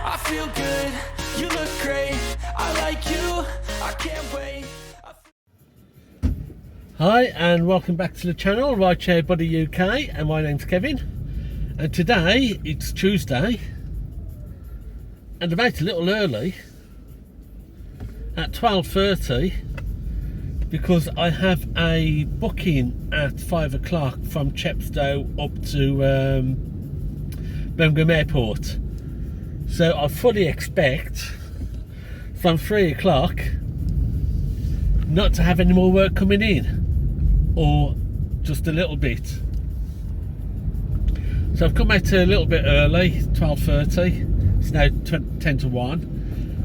I feel good, you look great, I like you, I can't wait. Hi and welcome back to the channel, Rideshare Buddy UK, and my name's Kevin. And today it's Tuesday, and I'm out a little early at 12:30 because I have a booking at 5 o'clock from Chepstow up to Birmingham Airport. So I fully expect from 3 o'clock not to have any more work coming in, or just a little bit. So I've come out a little bit early, 12:30. It's now 10 to 1,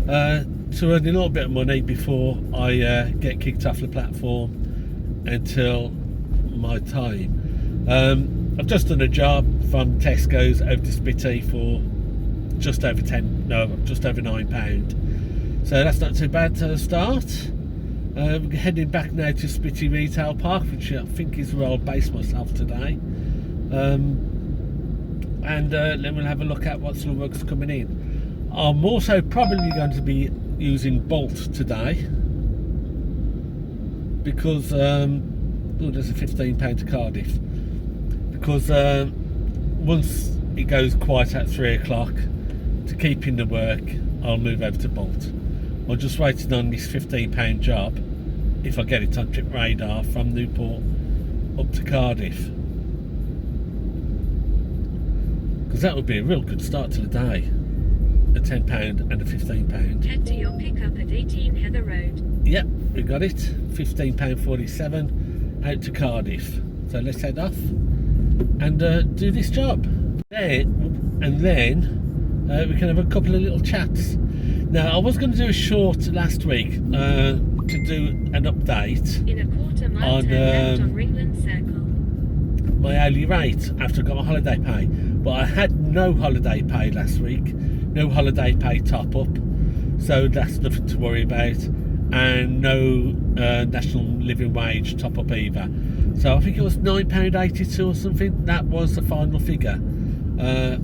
to earn a little bit of money before I get kicked off the platform until my time. I've just done a job from Tesco's over to Spitty for just over £9. So that's not too bad to start. We're heading back now to Spitty Retail Park, which I think is where I'll base myself today. And then we'll have a look at what sort of work's coming in. I'm also probably going to be using Bolt today because there's a £15 to Cardiff, because once it goes quiet at 3 o'clock, to keep in the work I'll move over to Bolt. I'm just waiting on this £15 job, if I get it on Trip Radar, from Newport up to Cardiff, because that would be a real good start to the day. A £10 and a £15. Head to your pickup at 18 Heather Road. Yep, we got it. £15.47 out to Cardiff. So let's head off and do this job. Then we can have a couple of little chats. Now, I was going to do a short last week to do an update In a quarter mile on, turn left on Ringland Circle. my hourly rate after I got my holiday pay. But I had no holiday pay last week, no holiday pay top up, so that's nothing to worry about, and no national living wage top up either. So I think it was £9.82 or something. That was the final figure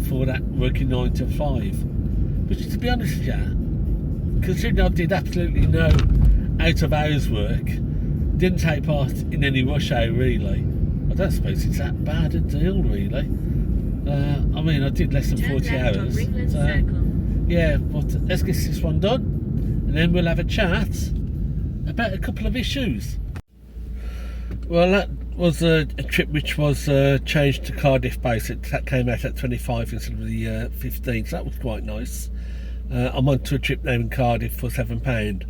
for that working 9 to 5. Which, to be honest with you, considering I did absolutely no out of hours work, didn't take part in any rush hour really, I don't suppose it's that bad a deal really. I mean, I did less than 40 hours. So, yeah, but let's get this one done, and then we'll have a chat about a couple of issues. Well, that was a trip which was changed to Cardiff base. That came out at 25 instead of the 15, so that was quite nice. I'm on to a trip now in Cardiff for £7,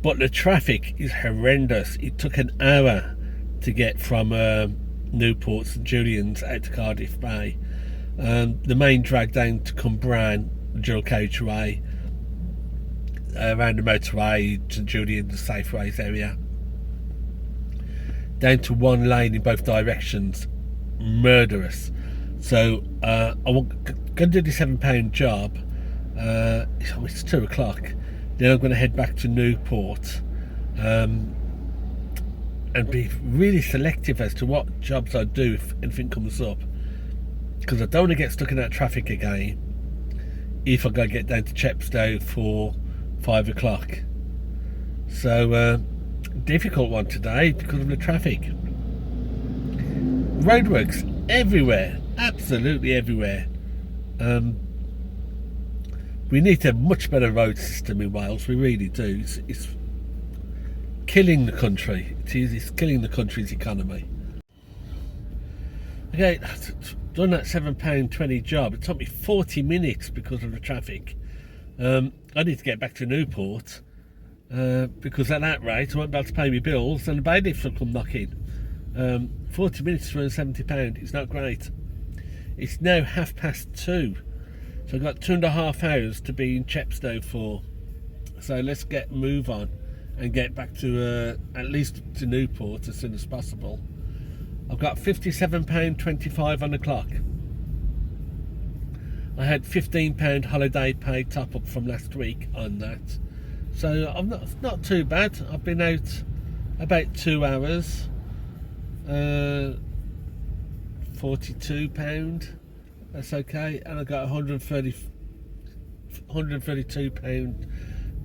but the traffic is horrendous. It took an hour to get from Newport St Julian's out to Cardiff Bay. The main drag down to Cumbrain, the dual carriageway, around the motorway, St Julian's, the Safeways area, down to one lane in both directions. Murderous. So I'm going to do the £7 job. It's 2 o'clock. Then I'm going to head back to Newport and be really selective as to what jobs I do if anything comes up, because I don't want to get stuck in that traffic again if I go get down to Chepstow for 5 o'clock. So difficult one today because of the traffic. Roadworks everywhere, absolutely everywhere. We need to have a much better road system in Wales, we really do. It's killing the country. It's killing the country's economy. Okay, done that £7.20 job. It took me 40 minutes because of the traffic. I need to get back to Newport because at that rate I won't be able to pay my bills and the bailiffs will come knocking. 40 minutes to earn £70, it's not great. It's now 2:30, so I've got 2.5 hours to be in Chepstow for. So let's get move on and get back to at least to Newport as soon as possible. I've got £57.25 on the clock. I had £15 holiday pay top up from last week on that, so I'm not too bad. I've been out about 2 hours. £42, that's okay, and I got £132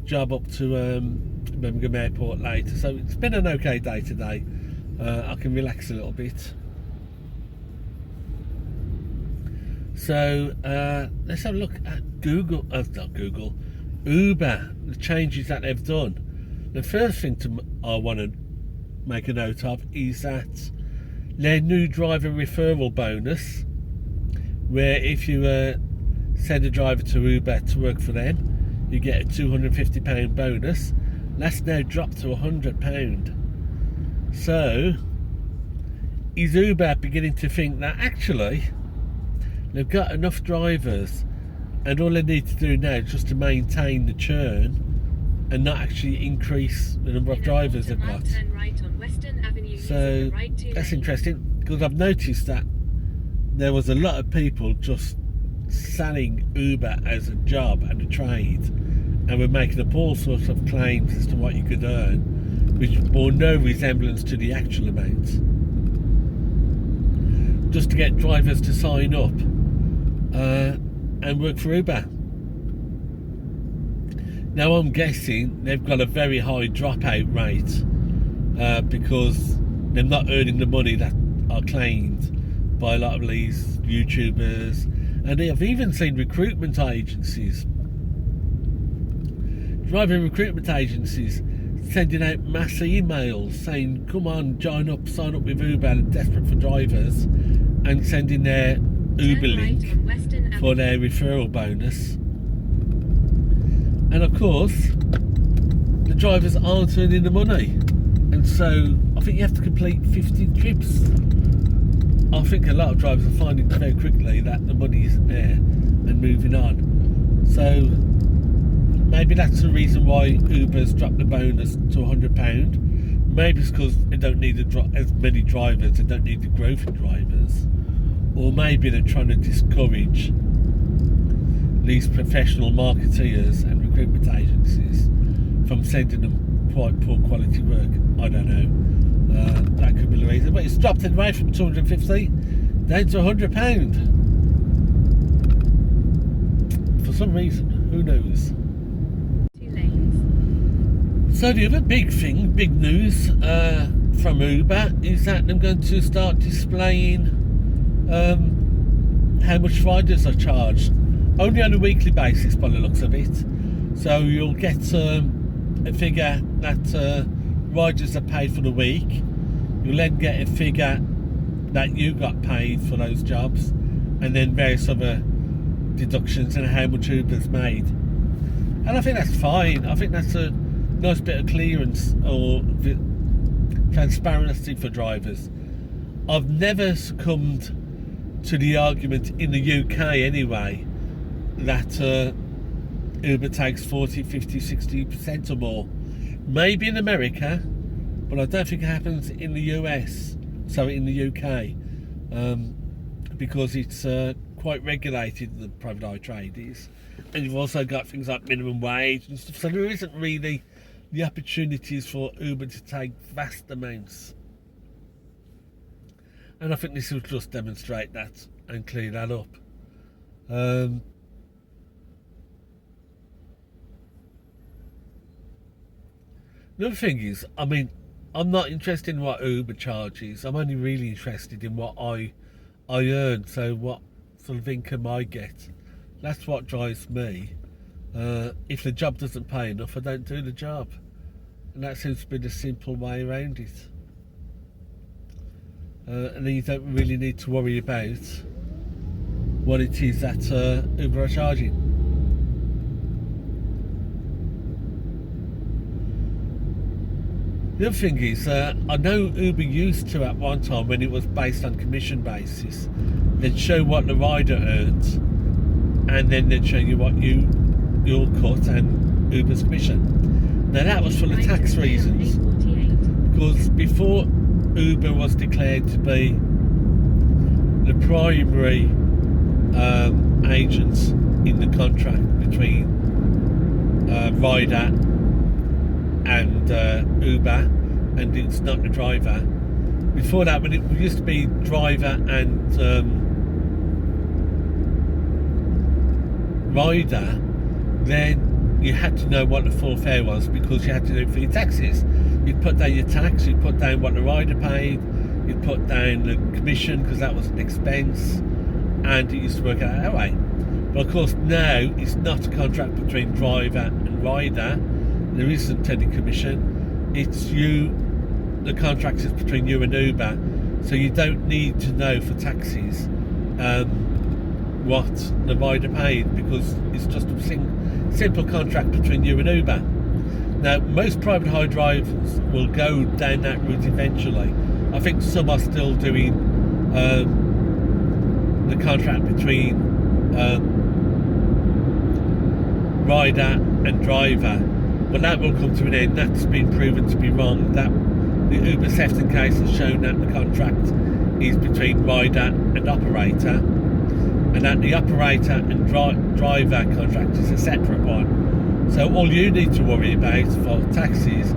job up to Birmingham Airport later. So it's been an okay day today. I can relax a little bit. So let's have a look at Uber, the changes that they've done. The first thing I want to make a note of is that their new driver referral bonus, where if you send a driver to Uber to work for them, you get a £250 bonus. That's now dropped to £100. So is Uber beginning to think that actually they've got enough drivers and all they need to do now is just to maintain the churn and not actually increase the number of drivers they've got? So that's interesting, because I've noticed that there was a lot of people just selling Uber as a job and a trade, and were making up all sorts of claims as to what you could earn, which bore no resemblance to the actual amount, just to get drivers to sign up and work for Uber. Now I'm guessing they've got a very high dropout rate because they're not earning the money that are claimed by a lot of these YouTubers, and I've even seen recruitment agencies, driving recruitment agencies, sending out mass emails saying, come on, join up, sign up with Uber, and desperate for drivers, and sending their Uber link for their referral bonus. And of course, the drivers aren't earning the money, and so I think you have to complete 50 trips. I think a lot of drivers are finding very quickly that the money isn't there and moving on. So maybe that's the reason why Uber's dropped the bonus to £100. Maybe it's because they don't need as many drivers, they don't need the growth in drivers. Or maybe they're trying to discourage these professional marketeers and recruitment agencies from sending them quite poor quality work. I don't know. That could be the reason. But it's dropped anyway from £250 down to £100. For some reason, who knows? 2 lanes. So the other big news from Uber is that they're going to start displaying how much riders are charged, only on a weekly basis by the looks of it. So you'll get a figure that riders are paid for the week. You'll then get a figure that you got paid for those jobs, and then various other deductions and how much Uber's made. And I think that's fine. I think that's a nice bit of clearance or transparency for drivers. I've never succumbed to the argument in the UK anyway that Uber takes 40, 50, 60% or more. Maybe in America, but I don't think it happens in the US, so in the UK, because it's quite regulated, the private eye trade is, and you've also got things like minimum wage and stuff, so there isn't really the opportunities for Uber to take vast amounts. And I think this will just demonstrate that and clear that up. The other thing is, I mean, I'm not interested in what Uber charges. I'm only really interested in what I earn, so what sort of income I get. That's what drives me. If the job doesn't pay enough, I don't do the job. And that seems to be the simple way around it. And then you don't really need to worry about what it is that Uber are charging. The other thing is, I know Uber used to at one time, when it was based on commission basis, they'd show what the rider earns, and then they'd show you what your cut and Uber's commission. Now that was for the tax reasons, because before Uber was declared to be the primary agent in the contract between rider and Uber, and it's not the driver. Before that, when it used to be driver and rider, then you had to know what the full fare was, because you had to do it for your taxes. You'd put down your tax, you'd put down what the rider paid, you'd put down the commission, because that was an expense, and it used to work out that way. But of course now it's not a contract between driver and rider. There isn't any commission. It's you, the contract is between you and Uber, so you don't need to know for taxis what the rider paid, because it's just a simple contract between you and Uber. Now, most private hire drivers will go down that route eventually. I think some are still doing the contract between rider and driver, but that will come to an end. That's been proven to be wrong. That the Uber Sefton case has shown that the contract is between rider and operator, and that the operator and driver contract is a separate one. So all you need to worry about for taxis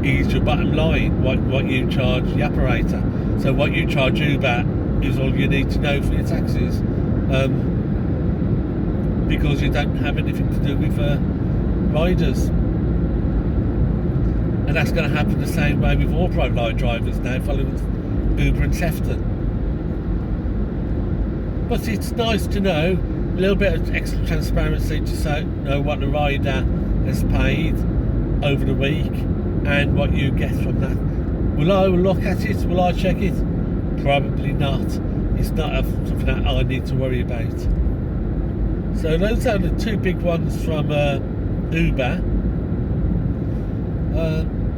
is your bottom line, what you charge the operator. So what you charge Uber is all you need to know for your taxes, because you don't have anything to do with riders. And that's going to happen the same way with all private hire drivers now, following Uber and Sefton. But it's nice to know a little bit of extra transparency to know what the rider has paid over the week and what you get from that. Will I look at it? Will I check it? Probably not. It's not something that I need to worry about. So those are the two big ones from Uber.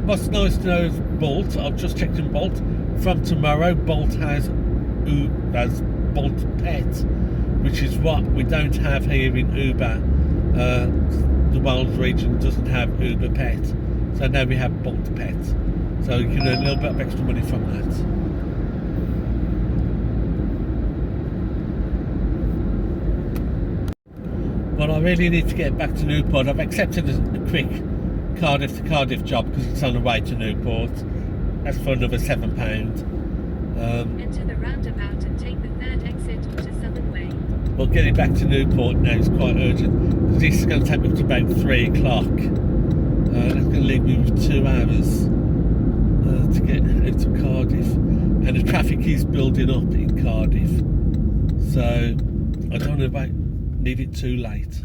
What's nice to know is Bolt. I've just checked in Bolt. From tomorrow, Bolt has Bolt Pet, which is what we don't have here in Uber. The Wales region doesn't have Uber Pet, so now we have Bolt Pet. So you can earn a little bit of extra money from that. But I really need to get back to Newport. I've accepted a quick Cardiff to Cardiff job because it's on the way to Newport. That's for another £7. Enter the roundabout and take the third exit onto Southern Way. Well, getting back to Newport now is quite urgent. This is going to take me up to about 3 o'clock. That's going to leave me with 2 hours to get out to Cardiff. And the traffic is building up in Cardiff. So I don't want to leave it too late.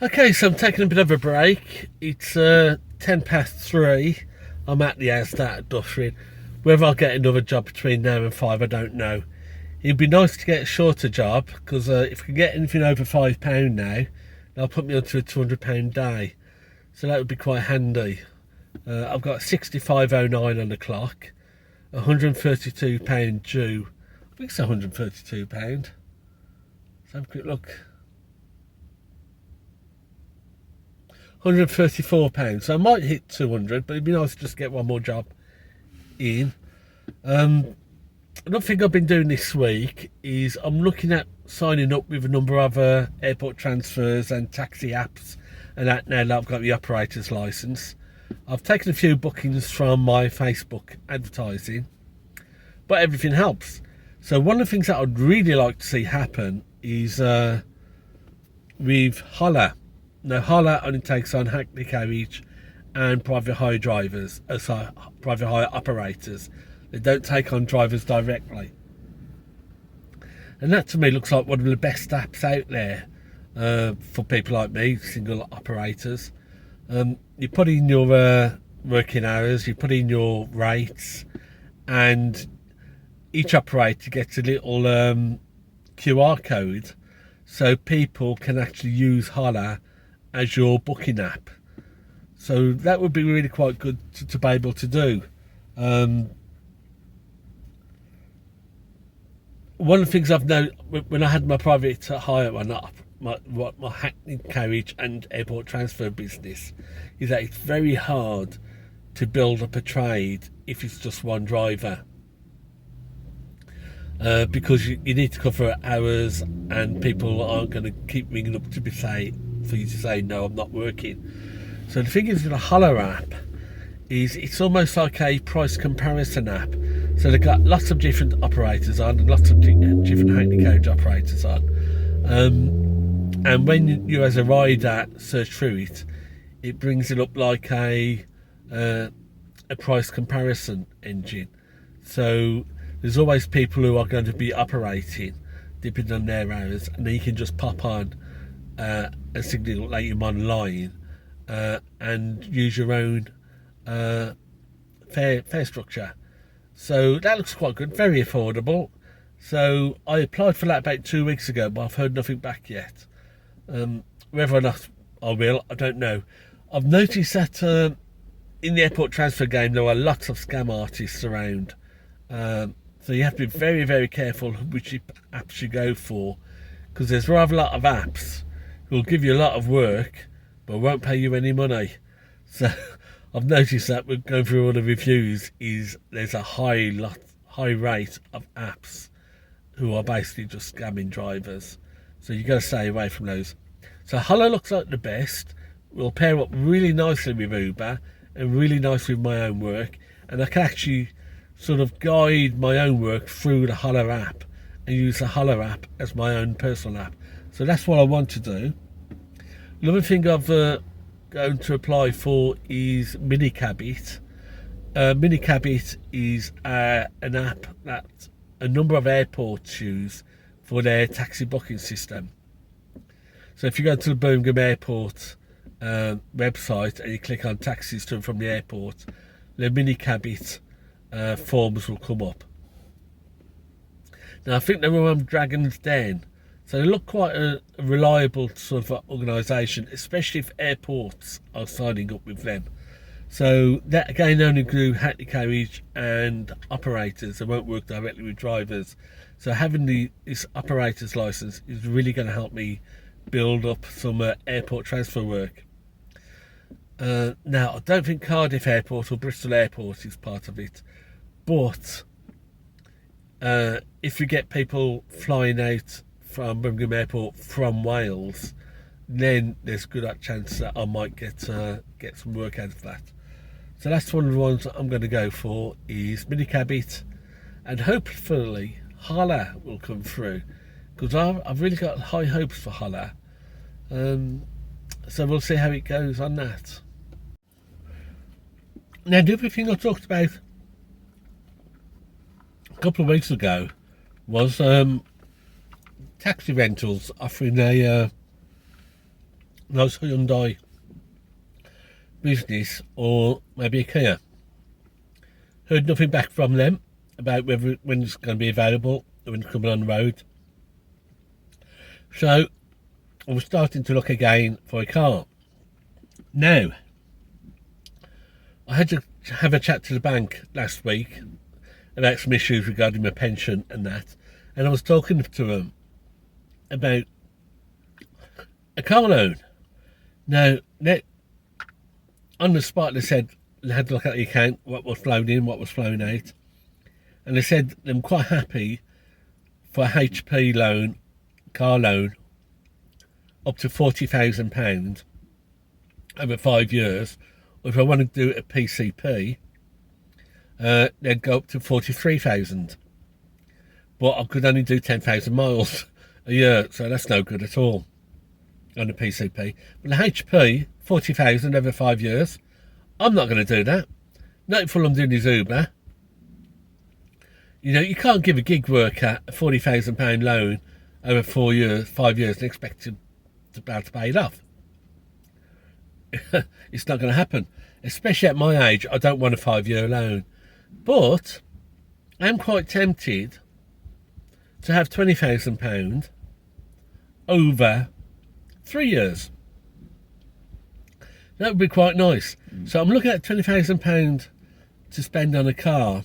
Okay, so I'm taking a bit of a break. It's 3:10. I'm at the house at Dufferin. Whether I'll get another job between now and 5, I don't know. It'd be nice to get a shorter job, because if I can get anything over £5 now, they'll put me onto a £200 day. So that would be quite handy. I've got 65.09 on the clock, £132 due. I think it's £132. Let's have a quick look. £134. So I might hit 200, but it'd be nice to just get one more job in. Another thing I've been doing this week is I'm looking at signing up with a number of airport transfers and taxi apps, and that now that I've got the operator's license. I've taken a few bookings from my Facebook advertising, but everything helps. So one of the things that I'd really like to see happen is with Holler. Now, Holler only takes on Hackney Carriage and private hire drivers, private hire operators. They don't take on drivers directly. And that to me looks like one of the best apps out there for people like me, single operators. You put in your working hours, you put in your rates, and each operator gets a little QR code, so people can actually use Holler as your booking app. So that would be really quite good to be able to do. One of the things I've known when I had my private hire, my Hackney Carriage and airport transfer business, is that it's very hard to build up a trade if it's just one driver. Because you need to cover hours, and people aren't going to keep ringing up for you to say no, I'm not working. So the thing is with a Holler app is it's almost like a price comparison app. So they've got lots of different operators on, and lots of different Hackney Carriage operators on, and when you as a rider search through it, it brings it up like a price comparison engine. So there's always people who are going to be operating depending on their hours, and then you can just pop on a signal like you're online and use your own fare structure. So that looks quite good, very affordable. So I applied for that about 2 weeks ago, but I've heard nothing back yet. Whether or not I will, I don't know. I've noticed that in the airport transfer game there are lots of scam artists around. So you have to be very, very careful which apps you go for, because there's rather a lot of apps who will give you a lot of work but won't pay you any money. So I've noticed that with going through all the reviews is there's a high rate of apps who are basically just scamming drivers. So you've got to stay away from those. So Hollow looks like the best. Will pair up really nicely with Uber and really nice with my own work, and I can actually sort of guide my own work through the Hollow app and use the Hollow app as my own personal app. So that's what I want to do. Another thing I've going to apply for is Minicabit. Minicabit is an app that a number of airports use for their taxi booking system. So if you go to the Birmingham Airport website and you click on taxis to and from the airport, the Minicabit forms will come up. Now I think they were on Dragon's Den, so they look quite a reliable sort of organisation, especially if airports are signing up with them. So that again only do Hackney carriage and operators. They won't work directly with drivers. So having this operator's licence is really going to help me build up some airport transfer work. Now I don't think Cardiff Airport or Bristol Airport is part of it, but if you get people flying out from Birmingham Airport from Wales, then there's a good chance that I might get some work out of that. So that's one of the ones that I'm going to go for is Minicabit, and hopefully Holla will come through, because I've really got high hopes for Holla. So we'll see how it goes on that. Now the other thing I talked about a couple of weeks ago was taxi rentals offering a nice Hyundai business or maybe a Kia. Heard nothing back from them about when it's going to be available, when it's coming on the road. So I was starting to look again for a car. Now, I had to have a chat to the bank last week about some issues regarding my pension and that, and I was talking to them about a car loan. Now, on the spot they said they had to look at the account, what was flown in, what was flown out, and they said I'm quite happy for a HP loan, car loan, up to £40,000 over 5 years, or if I want to do a PCP, they'd go up to 43,000. But I could only do 10,000 miles a year, so that's no good at all on a PCP. But the HP, 40,000 over 5 years, I'm not going to do that. Not if all I'm doing is Uber. You know, you can't give a gig worker a £40,000 loan over 5 years and expect to be able to pay it off. It's not going to happen. Especially at my age, I don't want a 5-year loan. But I'm quite tempted to have £20,000 over 3 years. That would be quite nice. So I'm looking at £20,000 to spend on a car,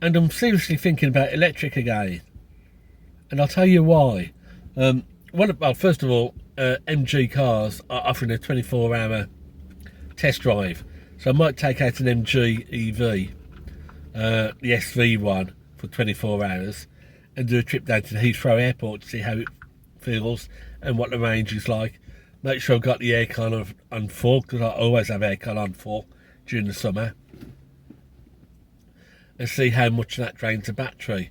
and I'm seriously thinking about electric again. And I'll tell you why. Well, first of all, MG cars are offering a 24-hour test drive, so I might take out an MG EV, the SV one, for 24 hours and do a trip down to the Heathrow Airport to see how it feels and what the range is like. Make sure I've got the aircon on full, because I always have aircon on full during the summer, and see how much that drains the battery,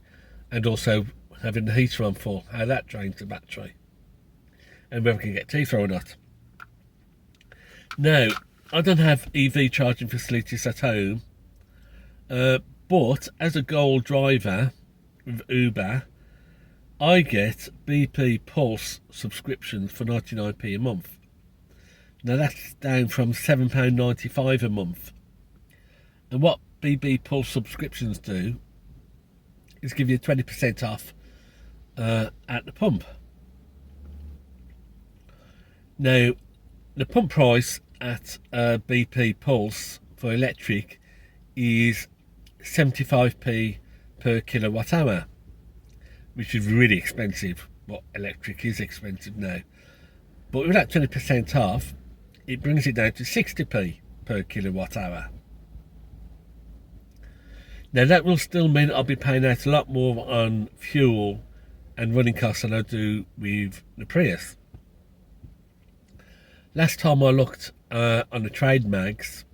and also having the heater on full, how that drains the battery. and whether we can get teeth or not. Now, I don't have EV charging facilities at home, but as a gold driver with Uber, I get BP Pulse subscriptions for 99p a month. Now that's down from £7.95 a month. And what BP Pulse subscriptions do is give you 20% off at the pump. Now, the pump price at BP Pulse for electric is 75p per kilowatt hour, which is really expensive. But electric is expensive now. But with that 20% off, it brings it down to 60p per kilowatt hour. Now that will still mean I'll be paying out a lot more on fuel and running costs than I do with the Prius. Last time I looked on the trade mags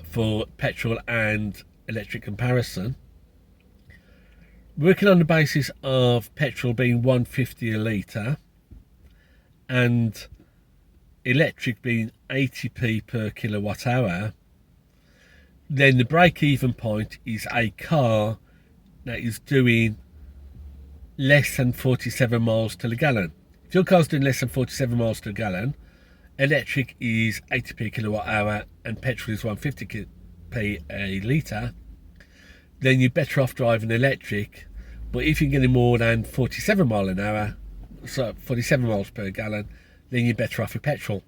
for petrol and electric comparison, working on the basis of petrol being 150 a litre and electric being 80p per kilowatt hour, then the break-even point is a car that is doing less than 47 miles to the gallon. If your car's doing less than 47 miles to the gallon, electric is 80p kilowatt hour and petrol is 150p a litre, then you're better off driving electric. But if you're getting more than 47 miles an hour, so 47 miles per gallon, then you're better off with petrol.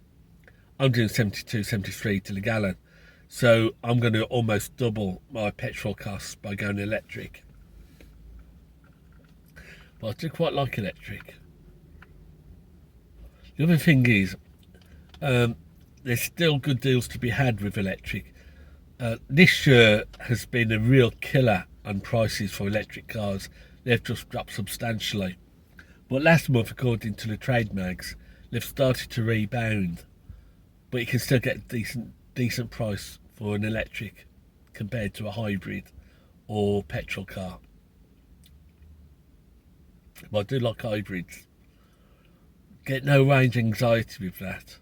I'm doing 72, 73 to the gallon. So I'm going to almost double my petrol costs by going electric. But I do quite like electric. The other thing is, there's still good deals to be had with electric. This year has been a real killer on prices for electric cars. They've just dropped substantially. But last month, according to the trade mags, they've started to rebound. But you can still get a decent price for an electric compared to a hybrid or petrol car. But I do like hybrids. Get no range anxiety with that.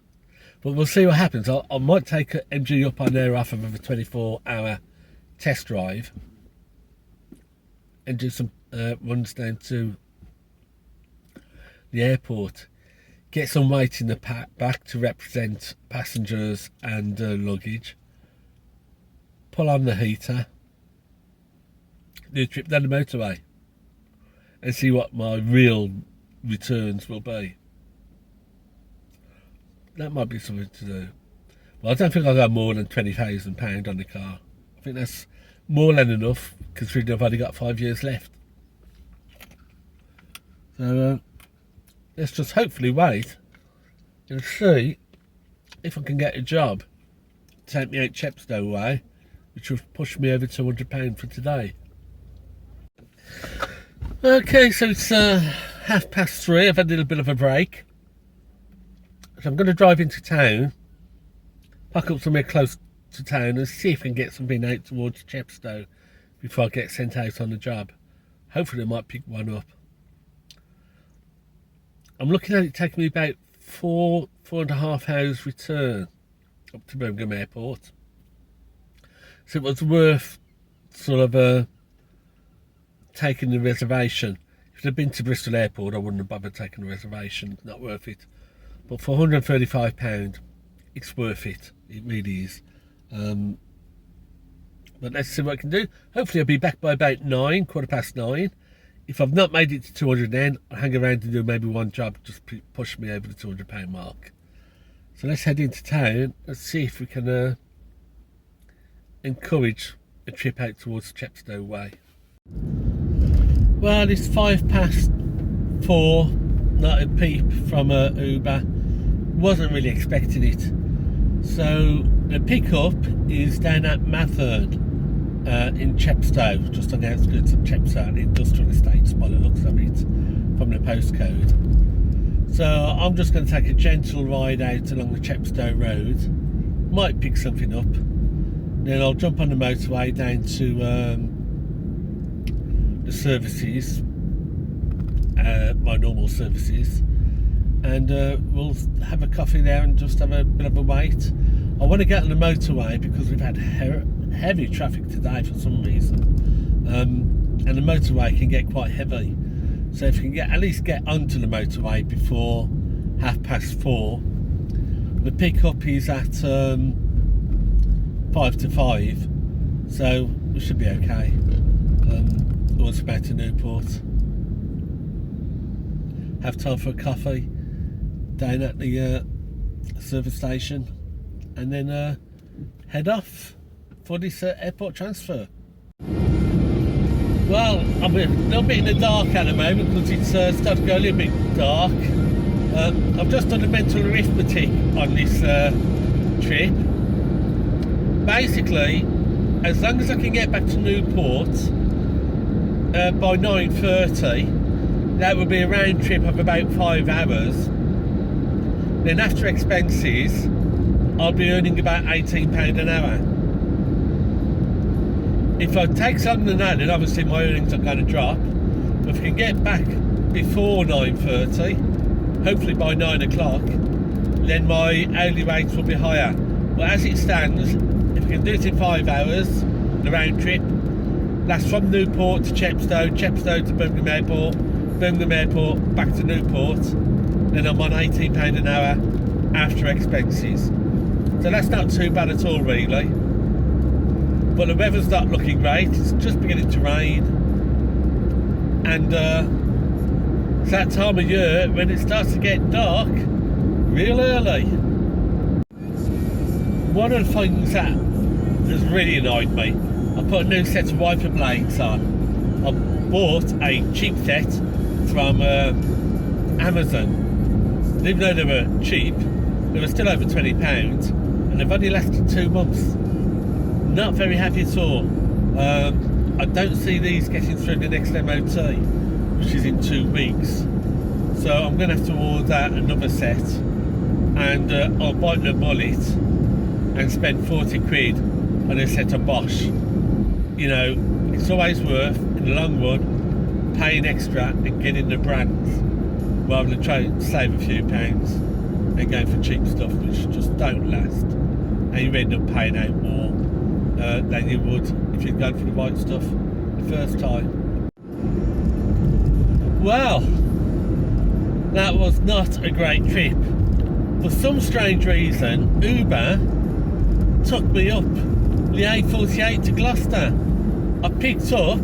But we'll see what happens. I might take MG up on their offer of a 24-hour test drive and do some runs down to the airport. Get some weight in the back to represent passengers and luggage. Pull on the heater. Do a trip down the motorway. And see what my real returns will be. That might be something to do. Well, I don't think I'll go more than £20,000 on the car. I think that's more than enough, considering I've only got 5 years left. So let's just hopefully wait and see if I can get a job to take me out Chepstow way, which will push me over £200 for today. Okay, so it's 3:30. I've had a little bit of a break. So I'm going to drive into town, park up somewhere close to town and see if I can get something out towards Chepstow before I get sent out on the job. Hopefully I might pick one up. I'm looking at it taking me about 4.5 hours return up to Birmingham Airport. So it was worth sort of taking the reservation. If I'd been to Bristol Airport, I wouldn't have bothered taking the reservation. It's not worth it. But for £135, it's worth it. It really is. But let's see what I can do. Hopefully I'll be back by about 9:15. If I've not made it to 200 then, I'll hang around and do maybe one job, just push me over the £200 mark. So let's head into town. Let's see if we can encourage a trip out towards Chepstow way. Well, it's 4:05. Not a peep from Uber. Wasn't really expecting it. So the pickup is down at Mathern in Chepstow, just on the outskirts of Chepstow, the industrial estates by the looks of it from the postcode. So I'm just going to take a gentle ride out along the Chepstow road. Might pick something up. Then I'll jump on the motorway down to the services, my normal services, and we'll have a coffee there and just have a bit of a wait. I want to get on the motorway because we've had heavy traffic today for some reason, and the motorway can get quite heavy. So if you can at least get onto the motorway before 4:30. The pickup is at 5 to 5, so we should be okay. Also back to Newport. Have time for a coffee down at the service station, and then head off for this airport transfer. Well, I'm a little bit in the dark at the moment because it's starting to go a little bit dark. I've just done the mental arithmetic on this trip. Basically, as long as I can get back to Newport by 9:30, that would be a round trip of about 5 hours. Then after expenses, I'll be earning about £18 an hour. If I take longer than that, then obviously my earnings are going to drop. But if I can get back before 9:30, hopefully by 9 o'clock, then my hourly rates will be higher. But as it stands, if I can do it in 5 hours, the round trip, that's from Newport to Chepstow, Chepstow to Birmingham Airport, Birmingham Airport back to Newport, then I'm on £18 an hour after expenses. So that's not too bad at all, really. But the weather's not looking great, it's just beginning to rain. And it's that time of year when it starts to get dark real early. One of the things that has really annoyed me, I put a new set of wiper blades on. I bought a cheap set from Amazon. And even though they were cheap, they were still over £20, and they've only lasted 2 months. Not very happy at all. I don't see these getting through the next MOT, which is in 2 weeks. So I'm going to have to order another set, and I'll bite the bullet and spend 40 quid on a set of Bosch. You know, it's always worth, in the long run, paying extra and getting the brands, rather than trying to save a few pounds and going for cheap stuff which just don't last, and you end up paying out more than you would if you'd gone for the right stuff the first time. Well, that was not a great trip. For some strange reason, Uber took me up the A48 to Gloucester. I picked up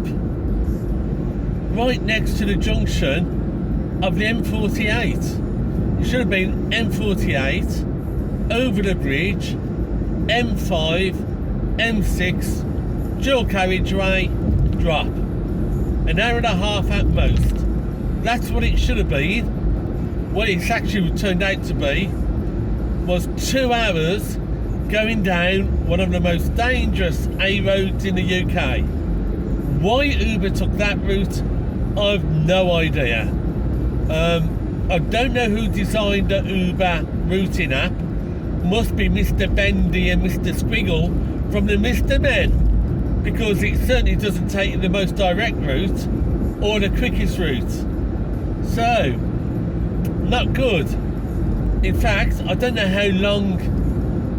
right next to the junction of the M48. It should have been M48, over the bridge, M5, M6, dual carriageway, drop. An hour and a half at most. That's what it should have been. What it's actually turned out to be was 2 hours going down one of the most dangerous A roads in the UK. Why Uber took that route, I've no idea. I don't know who designed the Uber routing app. Must be Mr. Bendy and Mr. Squiggle from the Mr. Men, because it certainly doesn't take the most direct route or the quickest route. So, not good. In fact, I don't know how long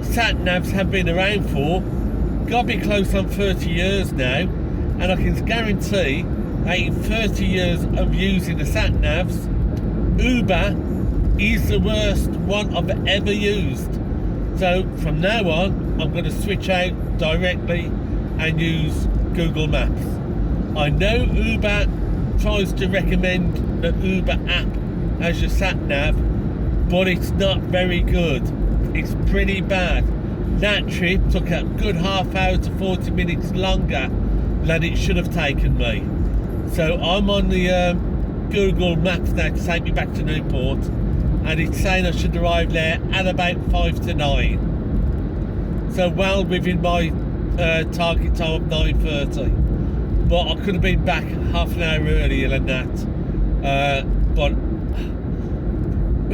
sat-navs have been around for. Gotta be close on 30 years now, and I can guarantee that in 30 years of using the sat-navs, Uber is the worst one I've ever used. So from now on, I'm going to switch out directly and use Google Maps. I know Uber tries to recommend the Uber app as your sat-nav, but it's not very good. It's pretty bad. That trip took a good half hour to 40 minutes longer than it should have taken me. So I'm on the Google Maps now to take me back to Newport, and it's saying I should arrive there at about 5 to 9. So well within my target time of 9:30. But I could have been back half an hour earlier than that. But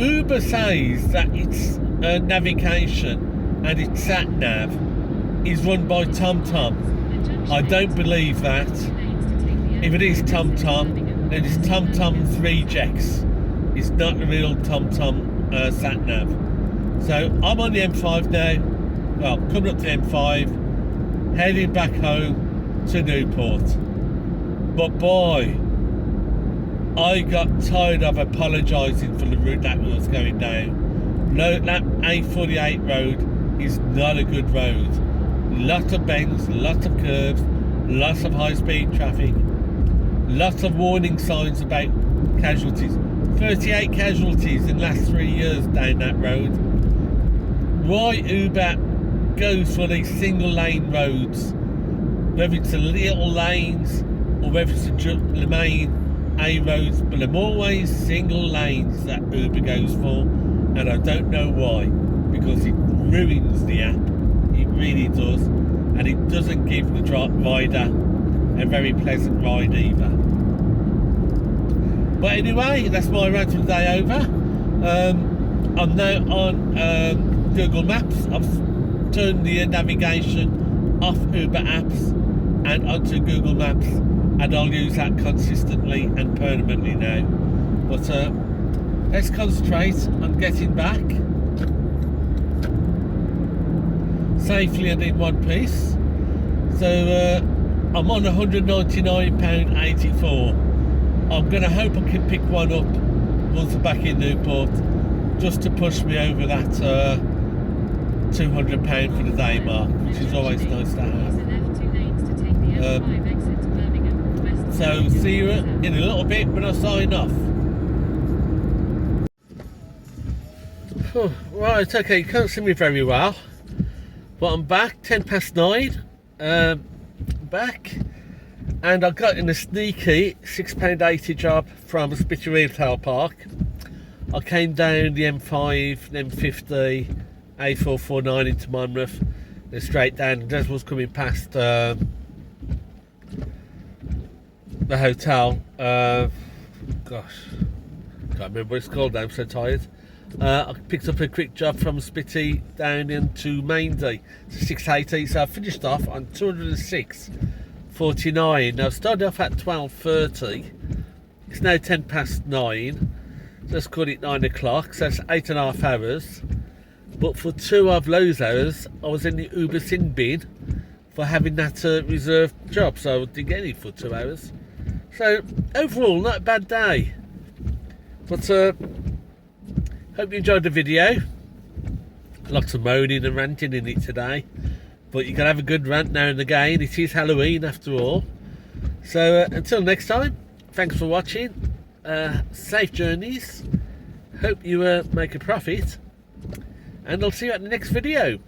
Uber says that its navigation and its sat-nav is run by TomTom. I don't believe that. If it is TomTom, then it's TomTom's rejects. It's not the real TomTom sat-nav. So I'm on the M5 now. Well, coming up to the M5, heading back home to Newport. But boy, I got tired of apologising for the route that was going down. No, that A48 road is not a good road. Lots of bends, lots of curves, lots of high-speed traffic, lots of warning signs about casualties. 38 casualties in the last 3 years down that road. Why Uber goes for these single lane roads, whether it's the little lanes or whether it's the main A roads, but they're always single lanes that Uber goes for, and I don't know why, because it ruins the app. It really does, and it doesn't give the rider a very pleasant ride either. But anyway, that's my rant for the day over. I'm now on Google Maps. I've turned the navigation off Uber apps and onto Google Maps, and I'll use that consistently and permanently now. But let's concentrate on getting back safely and in one piece. So I'm on £199.84. I'm going to hope I can pick one up once I'm back in Newport, just to push me over that £200 for the day mark, which is always nice to have. So see you in a little bit when I sign off. Right, okay, you can't see me very well, but I'm back, 9:10. Back, and I got in a sneaky £6.80 job from Spitty Retail Park. I came down the M5, M50, A449 into Monmouth, then straight down, and as I was coming past the hotel, gosh, can't remember what it's called now, I'm so tired. I picked up a quick job from Spitty down into Maindy, 680, so I finished off on 206.49. Now I started off at 12:30, it's now 9:10, let's call it 9 o'clock, so that's 8.5 hours. But for 2 of those hours, I was in the Uber sin bin for having that reserved job, so I didn't get any for 2 hours. So overall, not a bad day. But hope you enjoyed the video. Lots of moaning and ranting in it today, but you can have a good rant now and again. It is Halloween after all. So until next time, thanks for watching. Safe journeys. Hope you make a profit, and I'll see you at the next video.